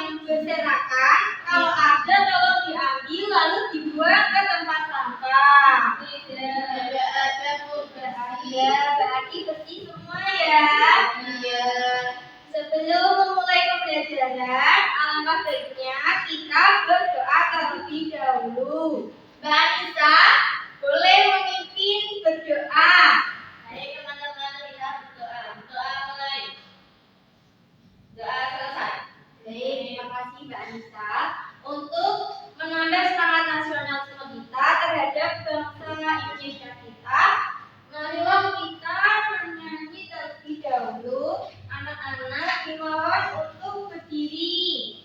yang berserakan. Kalau ada tolong diambil lalu dibuang ke tempat sampah. Tidak ada Bu. Ya, berarti bersih semua ya. Iya. Sebelum memulai pembelajaran, alangkah baiknya kita berdoa terlebih dahulu. Mbak Anissa, boleh memimpin berdoa. Ayo teman-teman kita berdoa. Doa mulai. Doa selesai. Baik, terima kasih Mbak Anissa untuk menambah semangat nasionalisme kita terhadap bangsa Indonesia kita. Marilah kita menyanyi terlebih dahulu. Anak-anak dimohon untuk berdiri.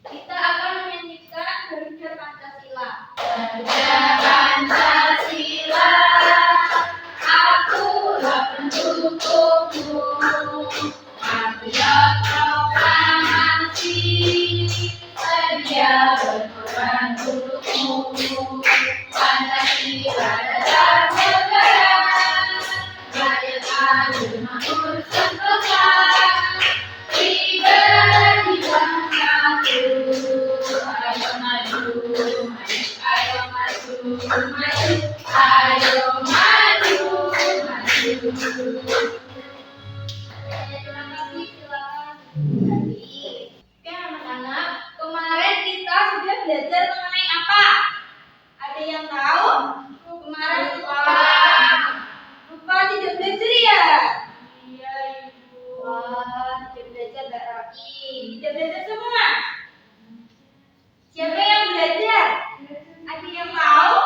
Kita akan menyanyikan Garuda Pancasila. Garuda Pancasila, akulah pendukungmu. Patriot proklamasi, sedia berkorban untukmu. Pancasila dasar negara, rakyat adil makmur sentosa. Pribadi bersatu, ayo maju, ayo maju, maju, ayo maju, maju. Terima kasih, silakan. Oke anak-anak, kemarin kita sudah belajar mengenai apa? Ada yang tahu? Kemarin lupa tidak belajar ya? Iya Ibu. Wah, tidak belajar Mbak Roki. Tidak belajar semua? Siapa yang belajar? Ada yang tahu?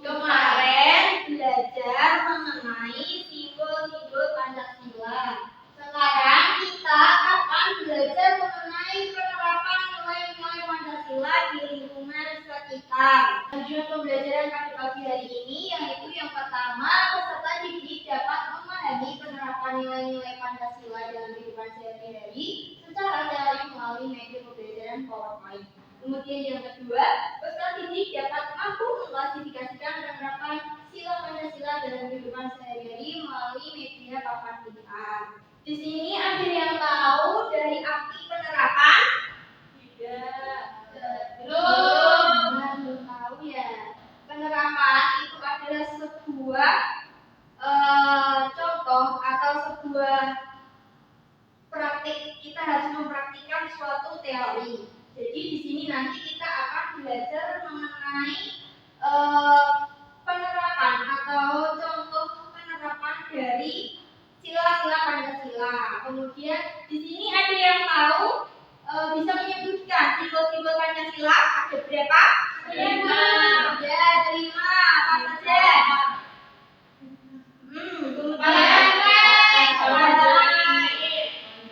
Kemarin belajar mengenai simbol-simbol Pancasila. Sekarang kita akan belajar mengenai penerapan nilai-nilai Pancasila di lingkungan sekitar. Tujuan pembelajaran pada pagi hari ini yaitu yang pertama, peserta didik dapat memahami penerapan nilai-nilai Pancasila dalam kehidupan sehari-hari secara daring melalui media pembelajaran PowerPoint. Kemudian yang kedua, peserta didik dapat mampu mengklasifikasikan penerapan sila Pancasila dalam kehidupan sehari-hari melalui media papan pintar. Di sini ada yang tahu dari arti penerapan? Tidak. Belum tahu ya. Penerapan itu adalah sebuah contoh atau sebuah praktik. Kita harus mempraktikkan suatu teori. Jadi di sini nanti kita akan belajar mengenai penerapan atau contoh penerapan dari sila-sila Pancasila. Kemudian di sini ada yang tahu bisa menyebutkan simbol-simbol Pancasila ada berapa? 5. Ya, 5. Apa saja?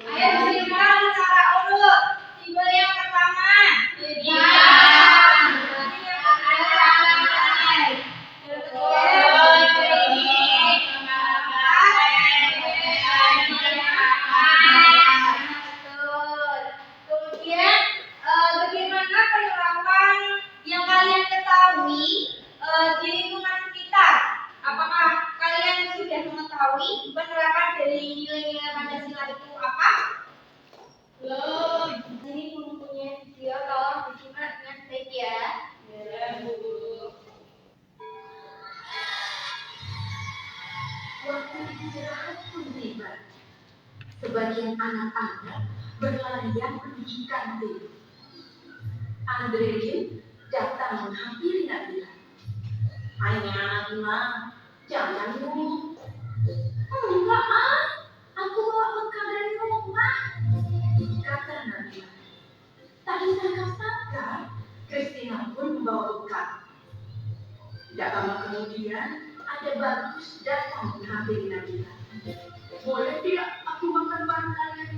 Ayo disimpulkan secara urut. Simbol yang pertama. Kemudian bagaimana penerapan yang kalian ketahui di lingkungan sekitar? Apakah kalian sudah mengetahui penerapan dari nilai-nilai Pancasila itu apa? Belum. Ini punya video, tolong disimak dengan baik ya. Ya Bu. Waktu istirahat pun tiba. Sebagian anak-anak berlarian menuju kantin. Andrein datang menghampiri Nabila. Hai Nabila, jangan dulu. Enggak aku bawa bekal dari rumah, kata Nabila. Tak disangka-sangka, Christina pun membawa bekal. Tidak lama kemudian, ada Bagus datang menghampiri Nabila. Boleh tidak aku makan bareng kalian?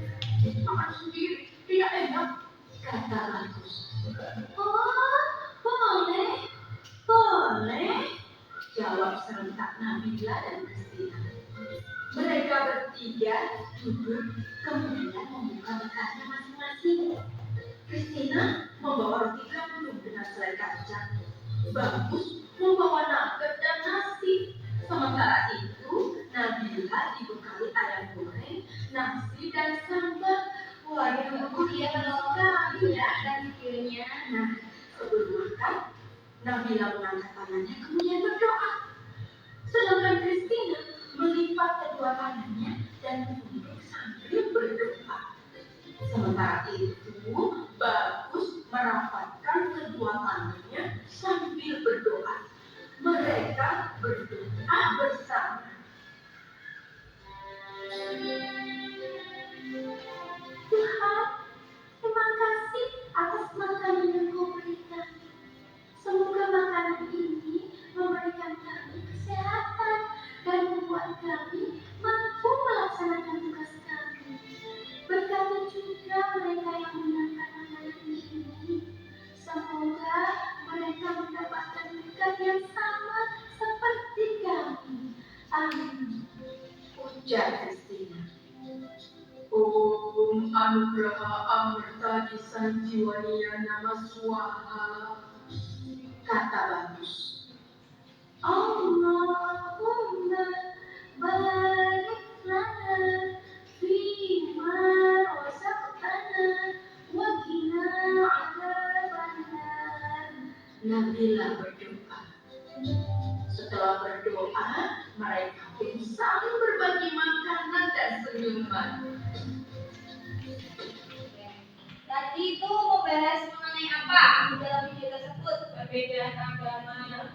Makan sendiri, tidak enak, kata Bagus. Oh, boleh, jawab serentak Nabila dan Christina. Mereka bertiga duduk, kemudian membuka bekalnya masing-masing. Christina membawa roti gandum dengan selai kacang. Bagus membawa nugget dan nasi. Sementara itu, Nabila dibekali ayam goreng, nasi dan sambal. Waduh, iya loh. sekali ya. Dan videonya. Nah, sebelum makan, Nabila mengangkat tangannya kemudian berdoa. Sedangkan Christina melipat kedua tangannya dan duduk sambil berdoa. Sementara itu, Bagus merapatkan kedua tangannya sambil berdoa. Mereka berdoa bersama. Tuhan, terima kasih atas makanan yang Kau berikan. Semoga makanan ini memberikan kami kesehatan dan membuat kami mampu melaksanakan tugas kami. Berkati juga mereka yang menangkap makanan ini. Semoga mereka mendapatkan berkat yang sama seperti kami. Amin. Ujar Christina. Om Anugraha Amrta Disanjiwaniya Nama Swaha, kata Bagus. Allahumma barik lana fima razaqtana wa qina adzabannar. Nabila berdoa. Setelah berdoa, mereka pun saling berbagi makanan dan senyuman. Tadi itu membahas mengenai apa di dalam video tersebut? Perbedaan agama.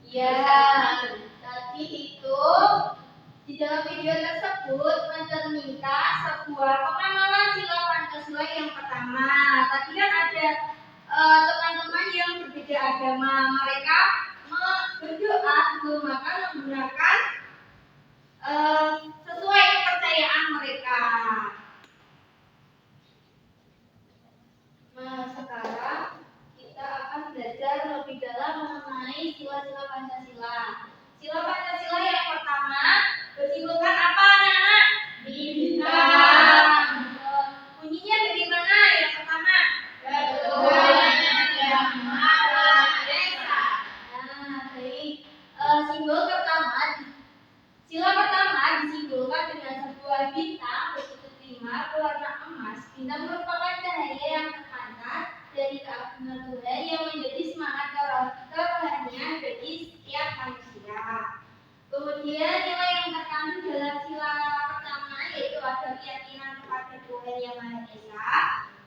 Ya, tadi itu di dalam video tersebut mencerminkan sebuah pengamalan sila Pancasila yang pertama. Tadi kan ada teman-teman yang berbeda agama, mereka berdoa sebelum makan menggunakan sesuai kepercayaan mereka. Nah, sekarang kita akan belajar lebih dalam mengenai sila-sila Pancasila. Sila Pancasila yang pertama bersimbolkan apa, anak-anak? Bintang. Bunyinya bagaimana yang pertama? Ketuhanan yang Maha Esa. Nah, baik. Simbol pertama, sila pertama disimbolkan dengan sebuah bintang berbentuk 5 berwarna emas. Bintang merupakan cahaya yang terpancar dari keagungan Tuhan yang menjadi semangat kerohanian bagi setiap manusia. Kemudian nilai yang terkandung dalam sila pertama yaitu ada keyakinan kepada Tuhan yang Maha Esa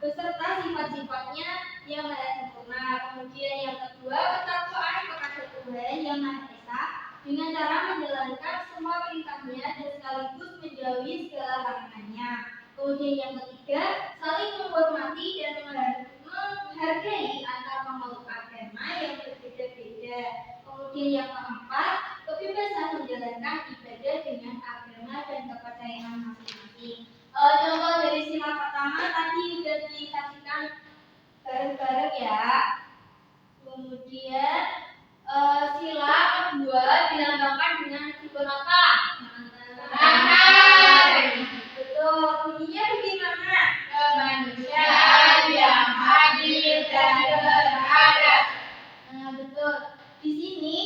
beserta sifat-sifatnya yang maha sempurna. Kemudian yang kedua, ketakwaan kepada Tuhan yang Maha Esa dengan cara menjalankan semua perintahnya dan sekaligus menjauhi segala larangannya. Kemudian yang ketiga, saling menghormati dan menghargai antar pemeluk agama yang berbeda-beda. Kemudian yang keempat, kebebasan menjalankan ibadah dengan agama dan kepercayaan masing-masing. Contoh dari sila pertama tadi sudah disaksikan bareng-bareng ya. Kemudian sila kedua dilambangkan dengan simbol apa? Matahari. Betul. Bunyinya bagaimana? Kemanusiaan yang adil dan beradab. Nah, betul. Di sini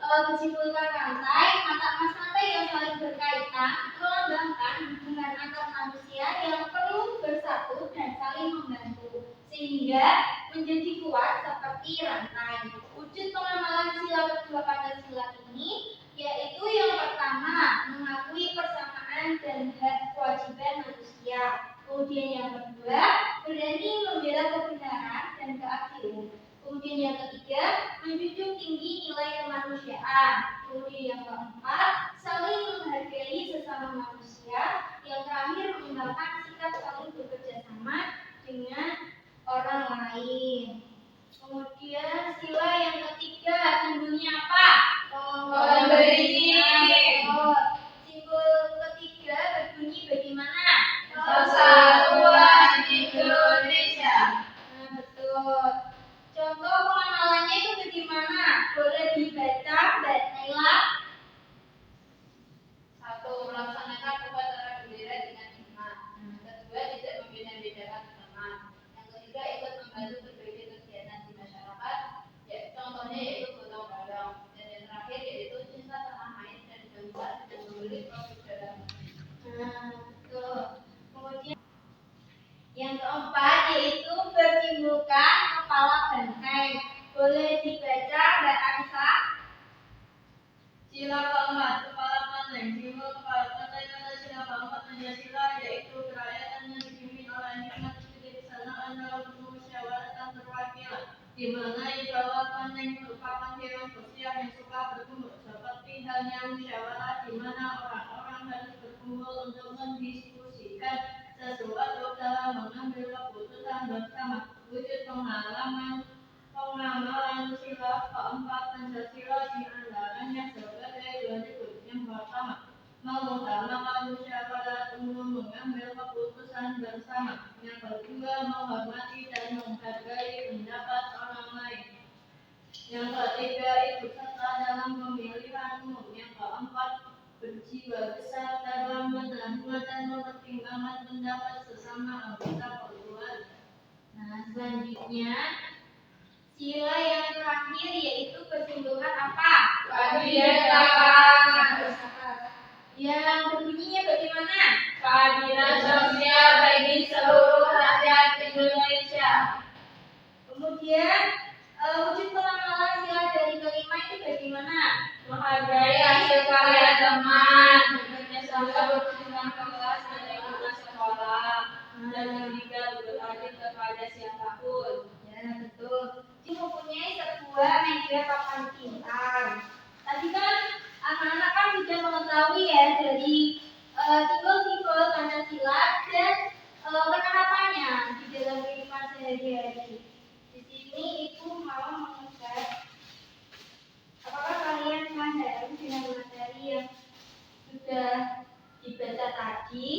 disimpulkan rantai mata emas rantai yang saling berkaitan melambangkan hubungan antar manusia yang perlu bersatu dan saling membantu sehingga menjadi kuat seperti rantai. Wujud pengamalan sila kedua Pancasila ini yaitu yang pertama mengakui persamaan dan hak kewajiban manusia. Kemudian yang kedua berani membela kebenaran dan keadilan. Kemudian yang ketiga, menjunjung tinggi nilai kemanusiaan. Kemudian yang keempat, saling menghargai sesama manusia. Yang terakhir, mengembangkan sikap saling bekerja sama dengan orang lain. Kemudian sila yang ketiga, simbolnya apa? Pemberi. Simbol ketiga berbunyi bagaimana? Persatuan Indonesia. Nah, betul. Contoh pengenalannya itu bagaimana? Boleh dibaca, Mbak Naila? Satu, melaksanakan upacara bendera dengan hikmat. Kedua, tidak membeda-bedakan teman. Yang ketiga, ikut membantu kepala benteng. Boleh dibaca Mbak Anissa? Sila keempat, kepala benteng. Simbol kepala benteng pada sila keempat Pancasila yaitu kerajaan yang dipimpin oleh hikmat kebijaksanaan dalam permusyawaratan perwakilan, di mana bahwa benteng merupakan hewan sosial yang suka berkumpul, seperti halnya musyawarah di mana orang-orang harus berkumpul untuk mendiskusikan sesuatu dalam mengambil keputusan bersama. Wujud pengamalan sila keempat Pancasila di antaranya sebagai berikut. Yang pertama, mengutamakan musyawarah umum mengambil keputusan bersama. Yang kedua, menghormati dan menghargai pendapat orang lain. Yang ketiga, ikut serta dalam pemilihan umum. Yang keempat, berjiwa besar dalam menerima dan mempertimbangkan pendapat sesama anggota keluarga. Nah, selanjutnya sila yang terakhir yaitu kecenderungan apa? Kebijakan. Yang berbunyinya bagaimana? Keadilan sosial bagi seluruh rakyat Indonesia. Kemudian wujud pengamalan sila dari kelima itu bagaimana? Menghargai hasil karya teman, bekerjasama berkembang kelas dan lingkungan sekolah, dan ketiga beradil kepada siapapun. Ya, betul. Ini mempunyai sebuah meja papan pintar. Tadi kan anak-anak kan sudah mengetahui ya dari simbol-simbol Pancasila dan penerapannya di dalam kehidupan sehari-hari. Di sini Ibu mau mengecek apakah kalian paham dengan materi yang sudah dibaca tadi.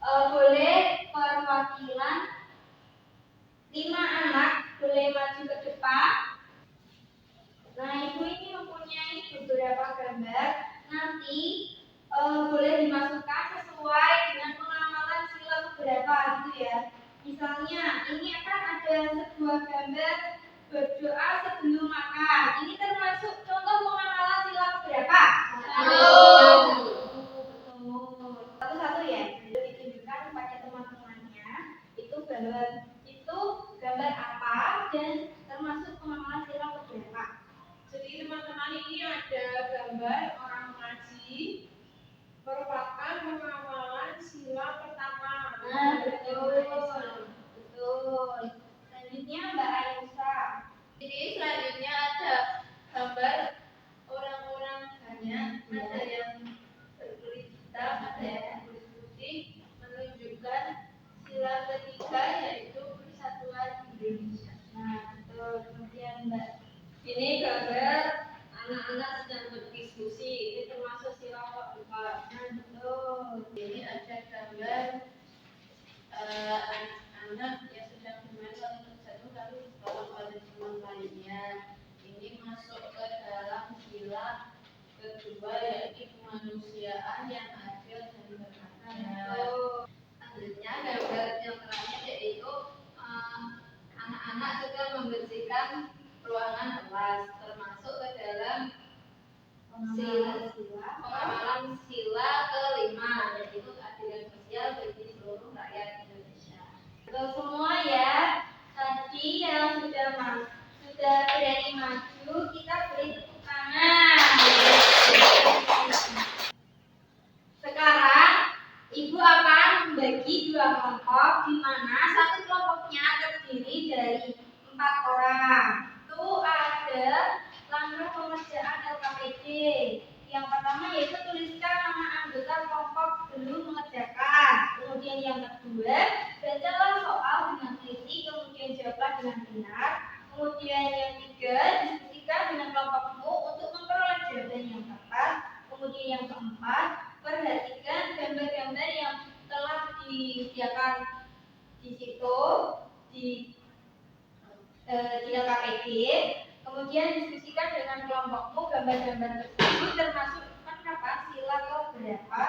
Boleh perwakilan 5 anak boleh maju ke depan. Nah, Ibu ini mempunyai beberapa gambar. Nanti boleh dimasukkan sesuai dengan pengamalan sila beberapa gitu ya. Misalnya, ini akan ada sebuah gambar berdoa sebelum makan. Ini termasuk contoh pengamalan sila berapa? Satu. Betul. Satu-satu ya. Boleh ditunjukkan kepada teman-temannya. Itu gambar apa dan termasuk pengamalan sila berapa? Jadi teman-teman ini ada gambar orang mengaji merupakan pengamalan sila pertama. Nah, betul. Selanjutnya Mbak Aisyah. Jadi selanjutnya ada gambar orang-orang banyak, ada yang berkulit hitam, ada yang berkulit putih, menunjukkan sila ketiga yaitu persatuan Indonesia. Nah, betul. Kemudian Mbak. Ini gambar anak-anak sedang berdiskusi. Ini termasuk sila keempat. Nah, betul. Ini ada gambar anak-anak yang sedang bermain lalu terjatuh lalu ditolong oleh teman lainnya. Ini masuk ke dalam sila kedua yaitu kemanusiaan yang adil dan beradab. Selanjutnya gambar yang terakhir yaitu anak-anak sedang membersihkan ruangan kelas, termasuk ke dalam pengamalan sila kelima yaitu keadilan sosial bagi seluruh rakyat Indonesia. Betul semua ya. Tadi yang sudah berani maju, kita beri tepuk tangan. Sekarang Ibu akan membagi 2 kelompok di mana satu kelompoknya terdiri dari 4 orang. Itu ada langkah pengerjaan LKPD. Yang pertama yaitu tuliskan nama anggota kelompok sebelum mengerjakan. Kemudian yang kedua, bacalah soal dengan teliti, kemudian jawablah dengan benar. Kemudian yang ketiga, diskusikan dengan kelompokmu untuk memperoleh jawaban yang tepat. Kemudian yang keempat, perhatikan gambar-gambar yang telah disediakan di situ di LKPD. Kemudian diskusikan dengan kelompokmu gambar-gambar tersebut termasuk penerapan sila keberapa.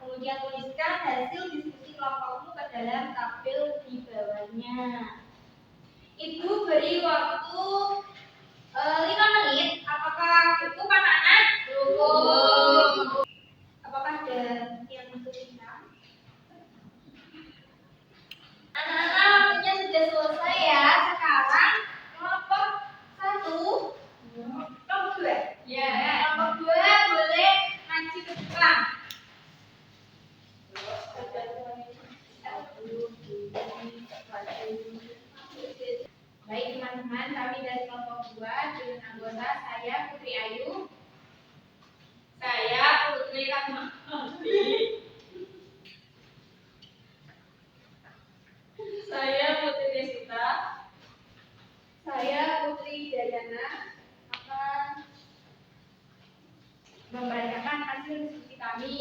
Kemudian tuliskan hasil diskusi kelompokmu ke dalam tabel di bawahnya. Ibu beri waktu 5 menit. Apakah cukup anak-anak? Cukup. Apakah ada yang kesulitan? Anak-anak waktunya sudah selesai ya. Sekarang teman-teman, kami dari kelompok 2 dengan anggota saya Putri Ayu, Saya Putri Rahmawati. Saya Putri Desita. saya Putri Dayana akan membacakan hasil diskusi kami.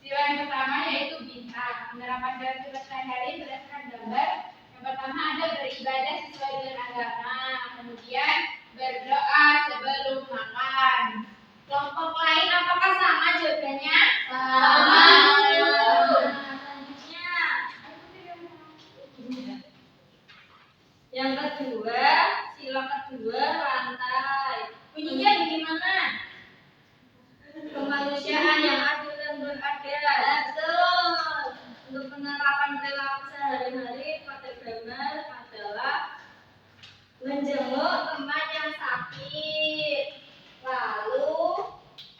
Sila yang pertama yaitu bintang. Penerapan dalam tugas sehari-hari berdasarkan gambar. Yang pertama ada beribadah sesuai dengan agama. Kemudian berdoa sebelum makan. Kelompok lain apakah sama jawabannya? Sama. Selanjutnya. Yang kedua, sila kedua lantai. Bunyinya bagaimana? Kemanusiaan yang adil dan beradab. Betul. Untuk penerapan perilaku sehari-hari pada gambar adalah menjenguk teman yang sakit, lalu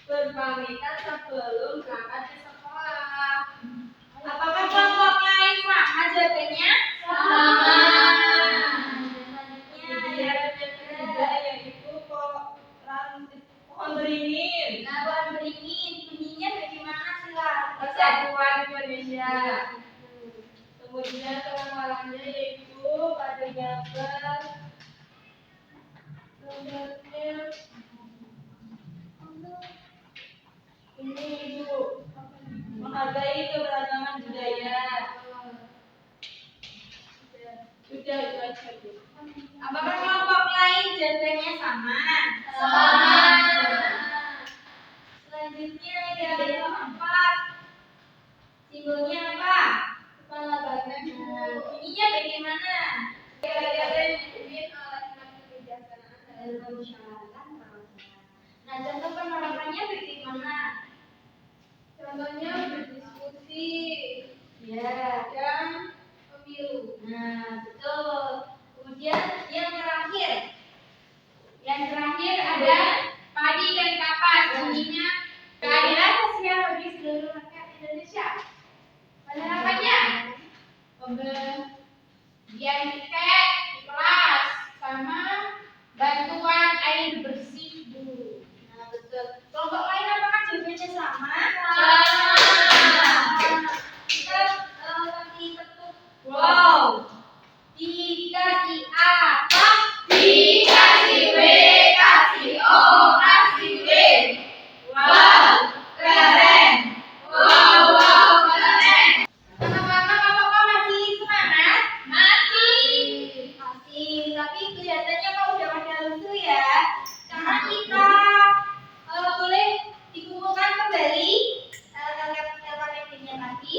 berpamitan sebelum berangkat ke sekolah. Apakah kelompok lain sama jawabannya? Sama. Selanjutnya Yang ketiga yaitu pohon beringin. nah, pohon beringin. Bunyinya bagaimana sila? Persatuan Indonesia. Kemudian pengamalannya yaitu pada gambar ini Ibu, menghargai keberagaman budaya. Sudah itu aja Bu. Apakah kelompok lain jawabannya sama? Sama. Selanjutnya yang keempat. Simbolnya apa? Kepala badan Bu. Bunyinya bagaimana? Kegiatan dipimpin oleh Menteri Kebijaksanaan dan Permusyawaratan perwakilan. Nah, contoh penerapannya bagaimana? Contohnya berdiskusi Ya. dan pemilu. Nah, betul. Kemudian yang terakhir ada padi dan kapas. Bunyinya keadilan sosial bagi seluruh rakyat Indonesia. Penerapannya pembagian tiket di kelas sama bantuan air bersih Bu. Nah, betul. Kelompok lain apakah jawabannya sama? Kita kasih ketuk. Wow. Dikasih apa? Dikasih B, kasih O, kasih W. Wow, keren. Wow, keren. Anak-anak, apakah masih semangat? Masih. Tapi kelihatannya kau udah pada lucu ya. Sekarang kita boleh dikumpulkan kembali kalian tadi.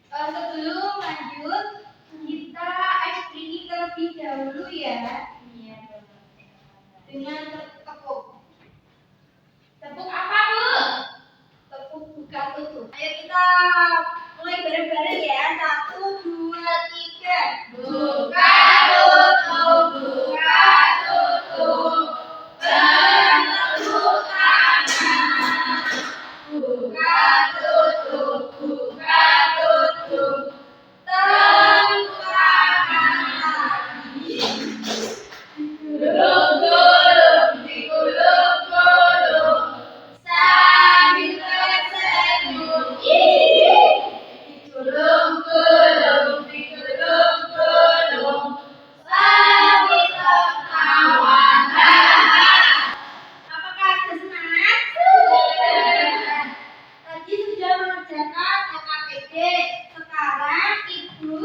Sebelum lanjut, kita screening terlebih dahulu ya. Dengan tepuk. Tepuk apa Bu? Tepuk buka tutup. Ayo kita mulai bareng-bareng ya. 1, 2, 3. Buka tutup, buka tutup. Bertepuk tangan. Buka tutup, buka tutup. Tepuk tangan lagi. Gulung-gulung, digulung-gulung. Sambil tersenyum. Digulung-gulung, digulung-gulung. Sambil tertawa. Apakah ada semangat? Tadi sudah mengerjakan LKPD. Sekarang Ibu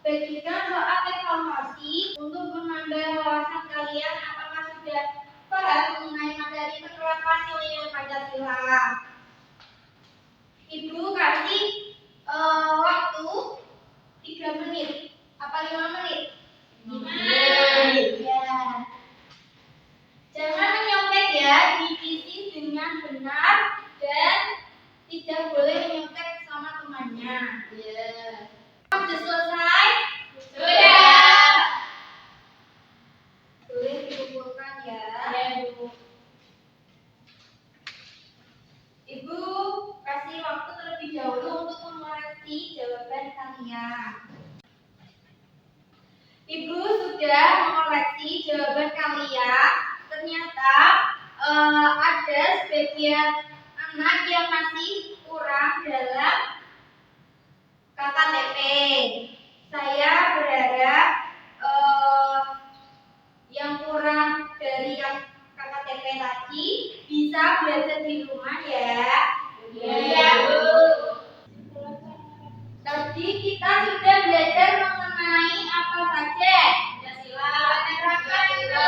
bagikan soal evaluasi untuk menambah wawasan kalian. Apakah sudah paham mengenai materi penerapan nilai Pancasila? Ibu kasih waktu 3 menit. Apa 5 menit? 5 menit. Ya. Jangan menyontek ya, diisi dengan benar dan tidak boleh menyontek sama temannya. Ya. Sudah selesai? Sudah. Boleh dikumpulkan ya. Ya Bu. Ibu kasih waktu terlebih kalian. Ibu sudah mengoreksi jawaban kalian. Ternyata ada sebagian anak yang masih kurang dalam KKTP. Saya berharap yang kurang dari KKTP tadi bisa belajar di rumah ya. Iya, Bu. Tadi kita sudah belajar mengenai apa saja? Pancasila.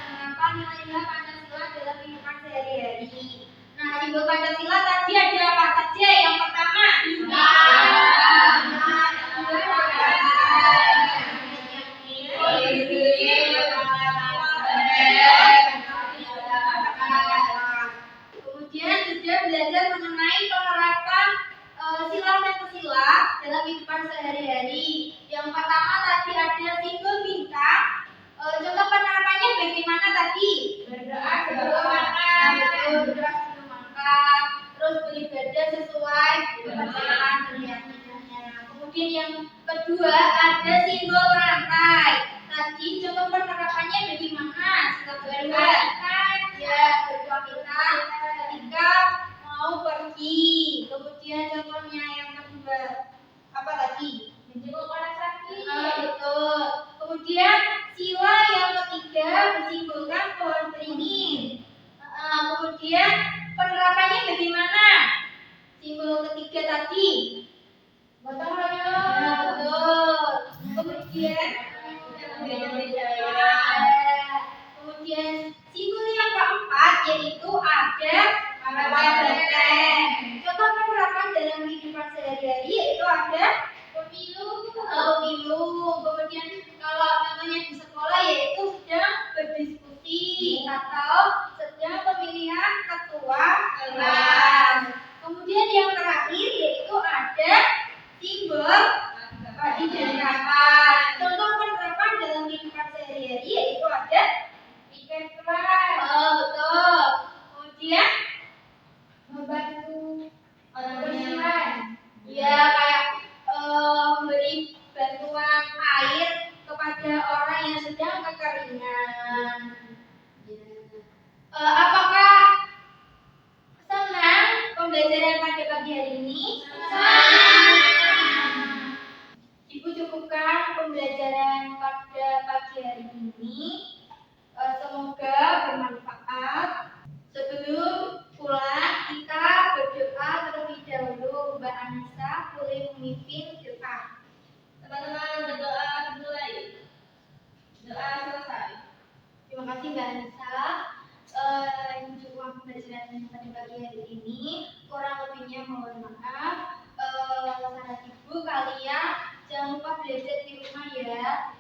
Mengapa nilai-nilai Pancasila dalam kehidupan sehari-hari? Nah, simbol Pancasila tadi ada apa saja? Yang pertama, kemudian sudah belajar mengenai penerapan sila Pancasila dalam kehidupan sehari-hari. Yang pertama tadi ada simbol bintang. Contoh penerapannya bagaimana tadi? Berdoa sebelum makan. Berdoa sebelum makan. Terus beribadah sesuai kepercayaan dan keyakinannya. Kemudian yang kedua ada simbol rantai. Tadi contoh penerapannya bagaimana? Sila kedua. Ya, berdoa kita ketika mau pergi. Kemudian contohnya yang kedua apa tadi? Menjenguk orang sakit. Betul. Kemudian sila yang ketiga bersimbolkan pohon beringin. Kemudian penerapannya bagaimana? Simbol ketiga tadi. Gotong royong. Betul. Kemudian kemudian simbol yang keempat yaitu ada banteng. Contoh penerapan dalam kehidupan sehari-hari yaitu ada pemilu. Kemudian kalau contohnya di sekolah yaitu sedang berdiskusi atau sedang pemilihan ketua kelas. Kemudian yang terakhir yaitu ada simbol padi dan kapas. Contoh penerapan dalam kehidupan sehari-hari yaitu ada Piket keras. betul. Kemudian Membantu orang berjalan. ya kayak memberi bantuan air kepada orang yang sedang kekeringan. Apakah senang pembelajaran pada pagi hari ini? Ibu cukupkan pembelajaran pada pagi hari ini. Semoga bermanfaat. Sebelum pulang kita berdoa terlebih dahulu. Mbak Anissa boleh memimpin doa. Teman-teman berdoa dimulai. Doa selesai. Terima kasih Mbak Anissa. Cukupkan pembelajaran pada pagi hari ini. Kurang lebihnya mohon maaf. Saran ibu kalian jangan lupa belajar di rumah ya.